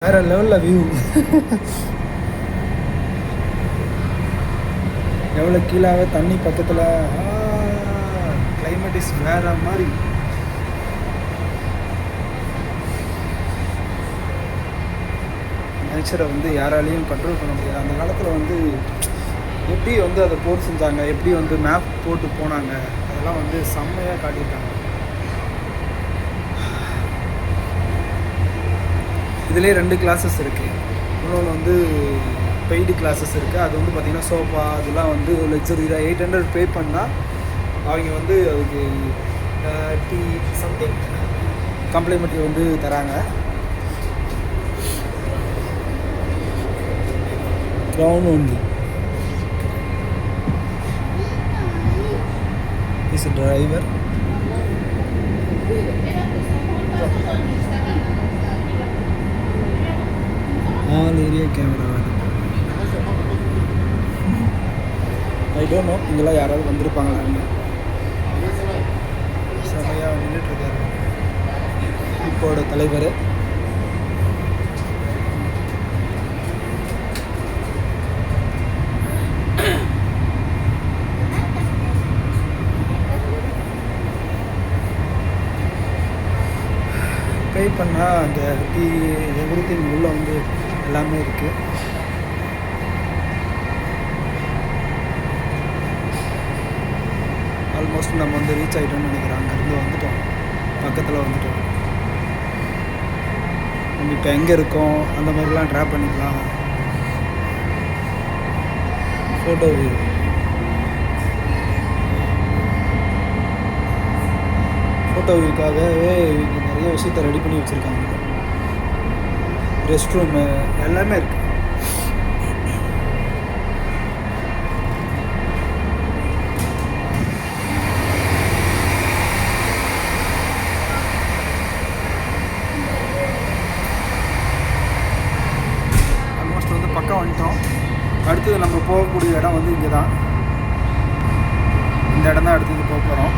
வேற லெவலில் வியூ. எவ்வளோ கீழாக தண்ணி பக்கத்தில். கிளைமேட் இஸ் வேற மாதிரி. நேச்சரை வந்து யாராலையும் கண்ட்ரோல் பண்ண முடியாது. அந்த காலத்தில் வந்து எப்படி வந்து அதை போர் செஞ்சாங்க, எப்படி வந்து மேப் போட்டு போனாங்க, அதெல்லாம் வந்து செம்மையாக காட்டியிருக்காங்க. இதிலே 2 கிளாஸஸ் இருக்குது. இன்னொன்று வந்து பெய்டு கிளாஸஸ் இருக்குது. அது வந்து பார்த்திங்கன்னா சோஃபா அதெல்லாம் வந்து லக்ஸரி தான். 800 பே பண்ணால் அவங்க வந்து அதுக்கு டீ சம்திங் காம்ப்ளிமெண்ட்ரி வந்து தராங்க. Crown only is driver. All area camera. I don't know இங்கெல்லாம் யாராவது வந்திருப்பாங்களான்னு. செமையாக நின்றுட்டுருக்காரு இப்போட தலைவர். பே பண்ணால் அந்த எவ்ரிதிங் உள்ள வந்து எல்லாமே இருக்குது. ஆல்மோஸ்ட் நம்ம வந்து ரீச் ஆகிட்டோம்னு நினைக்கிறோம். அங்கேருந்து வந்துட்டோம், பக்கத்தில் வந்துட்டோம். நம்ம இப்போ எங்கே இருக்கோம் அந்த மாதிரிலாம் ட்ராப் பண்ணிக்கலாம். Photo view. ஃபோட்டோ வியூக்காகவே இங்கே நிறைய விஷயத்தை ரெடி பண்ணி வச்சுருக்காங்க. ரெஸ்ட் ரூமு எல்லாமே இருக்குது. ஆல்மோஸ்ட் வந்து பக்கம் வந்துட்டோம். அடுத்தது நம்ம போகக்கூடிய இடம் வந்து இங்கே தான். இந்த இடம் தான் அடுத்தது போக போகிறோம்.